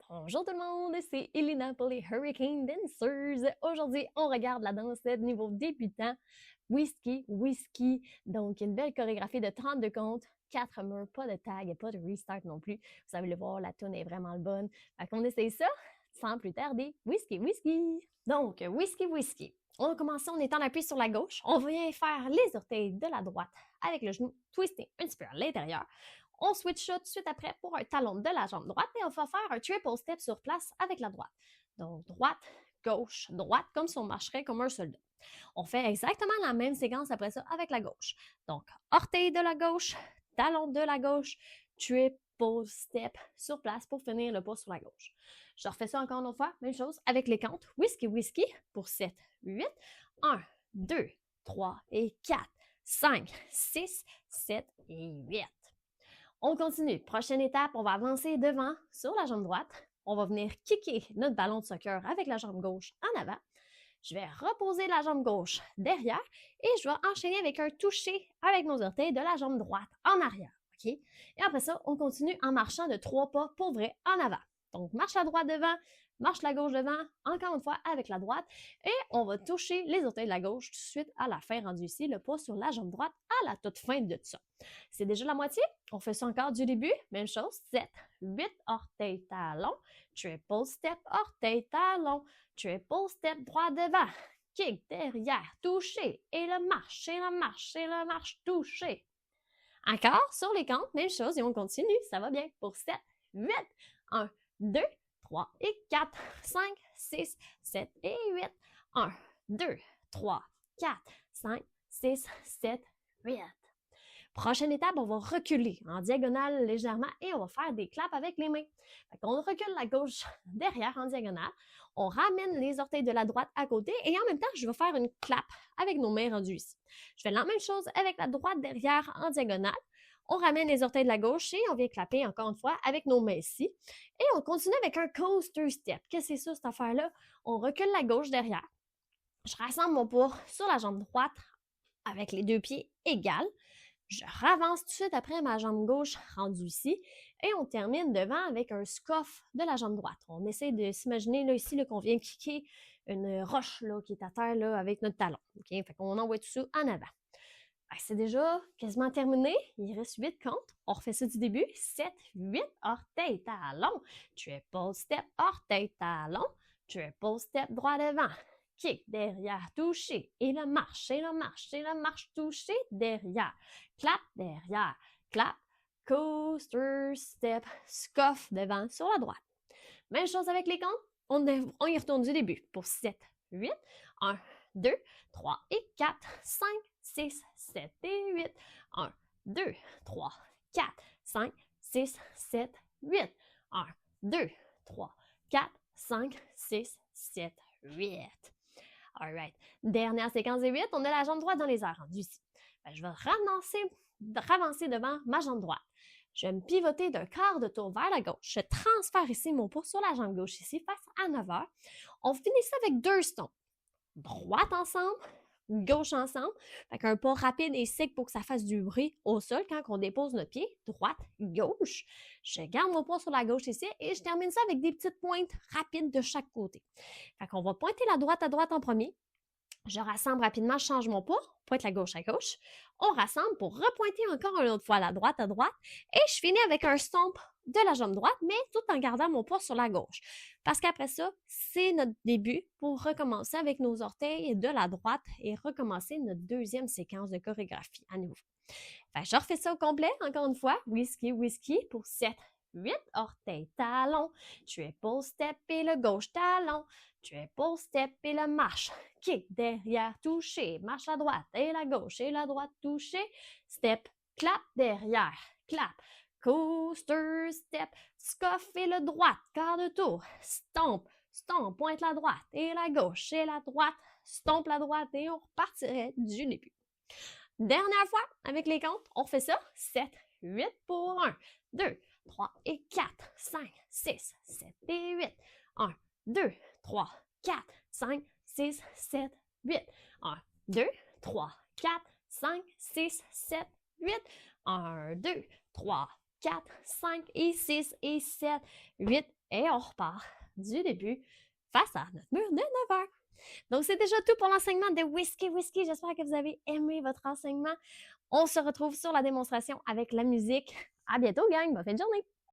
Bonjour tout le monde, c'est Elena pour les Hurricane Dancers. Aujourd'hui, on regarde la danse de niveau débutant, Whiskey Whiskey. Donc, une belle chorégraphie de 32 comptes, 4 murs, pas de tag et pas de restart non plus. Vous savez le voir, la tune est vraiment bonne. Fait qu'on essaye ça sans plus tarder. Whiskey Whiskey! Donc, Whiskey Whiskey. On va commencer en étant appuyé sur la gauche. On vient faire les orteils de la droite avec le genou twisté un petit peu à l'intérieur. On switch ça tout de suite après pour un talon de la jambe droite et on va faire un triple step sur place avec la droite. Donc, droite, gauche, droite, comme si on marcherait comme un soldat. On fait exactement la même séquence après ça avec la gauche. Donc, orteil de la gauche, talon de la gauche, triple step sur place pour finir le pas sur la gauche. Je refais ça encore une autre fois, même chose avec les comptes. Whiskey, whiskey pour 7, 8, 1, 2, 3 et 4, 5, 6, 7 et 8. On continue. Prochaine étape, on va avancer devant sur la jambe droite. On va venir kicker notre ballon de soccer avec la jambe gauche en avant. Je vais reposer la jambe gauche derrière et je vais enchaîner avec un toucher avec nos orteils de la jambe droite en arrière. OK? Et après ça, on continue en marchant de 3 pas pour vrai en avant. Donc, marche la droite devant, marche la gauche devant, encore une fois avec la droite. Et on va toucher les orteils de la gauche tout de suite à la fin, rendu ici, le pas sur la jambe droite à la toute fin de tout ça. C'est déjà la moitié. On fait ça encore du début. Même chose. 7, 8, orteil, talon. Triple step, orteil, talon. Triple step, droit devant. Kick derrière, toucher. Et le marche, et le marche, et le marche, toucher. Encore sur les comptes, même chose. Et on continue. Ça va bien. Pour 7, 8, 1, 2, 3 et 4, 5, 6, 7 et 8. 1, 2, 3, 4, 5, 6, 7, 8. Prochaine étape, on va reculer en diagonale légèrement et on va faire des claps avec les mains. On recule la gauche derrière en diagonale. On ramène les orteils de la droite à côté et en même temps, je vais faire une clap avec nos mains rendues ici. Je fais la même chose avec la droite derrière en diagonale. On ramène les orteils de la gauche et on vient clapper encore une fois avec nos mains ici. Et on continue avec un coaster step. Qu'est-ce que c'est ça, cette affaire-là? On recule la gauche derrière. Je rassemble mon poids sur la jambe droite avec les deux pieds égales. Je ravance tout de suite après ma jambe gauche rendue ici et on termine devant avec un scuff de la jambe droite. On essaie de s'imaginer là, ici là, qu'on vient kicker une roche là, qui est à terre là, avec notre talon. Okay? Fait qu'on envoie tout ça en avant. C'est déjà quasiment terminé. Il reste 8 comptes. On refait ça du début. 7, 8, orteil, talon. Triple step, orteil, talon. Triple step, droit devant. Kick, derrière, toucher. Et le marche, et le marche, et le marche, toucher, derrière. Clap, derrière. Clap, coaster, step, scuff, devant, sur la droite. Même chose avec les comptes. On y retourne du début. Pour 7, 8, 1, 2, 3 et 4, 5, 6, 7 et 8. 1, 2, 3, 4, 5, 6, 7, 8. 1, 2, 3, 4, 5, 6, 7, 8. Alright. Dernière séquence de 8, on a la jambe droite dans les airs rendue ici. Je vais ravancer devant ma jambe droite. Je vais me pivoter d'un quart de tour vers la gauche. Je transfère ici mon poids sur la jambe gauche ici, face à 9 heures. On finit ça avec 2 stompes. Droite ensemble, gauche ensemble. Fait qu'un pas rapide et sec pour que ça fasse du bruit au sol quand on dépose notre pied. Droite, gauche. Je garde mon poids sur la gauche ici et je termine ça avec des petites pointes rapides de chaque côté. Fait qu'on va pointer la droite à droite en premier. Je rassemble rapidement, je change mon poids, pointe la gauche à gauche. On rassemble pour repointer encore une autre fois la droite à droite. Et je finis avec un stomp de la jambe droite, mais tout en gardant mon poids sur la gauche. Parce qu'après ça, c'est notre début pour recommencer avec nos orteils de la droite et recommencer notre deuxième séquence de chorégraphie à nouveau. Fait que je refais ça au complet, encore une fois. Whiskey, whiskey pour 7, 8, orteil, talon. Triple step et le gauche talon. Triple step et le marche. Kick derrière, toucher. Marche à droite et la gauche et la droite, toucher. Step, clap derrière, clap. Coaster, step, scuff et le droite, quart de tour. Stomp, stomp, pointe la droite et la gauche et la droite. Stomp la droite et on repartirait du début. Dernière fois, avec les comptes, on fait ça. 7, 8 pour 1, 2, 3 et 4, 5, 6, 7 et 8. 1, 2, 3, 4, 5, 6, 7, 8. 1, 2, 3, 4, 5, 6, 7, 8. 1, 2, 3, 4, 5 et 6 et 7, 8. et on repart du début face à notre mur de 9 heures. Donc, c'est déjà tout pour l'enseignement de Whisky Whisky. J'espère que vous avez aimé votre enseignement. On se retrouve sur la démonstration avec la musique. À bientôt, gang. Bonne fin de journée.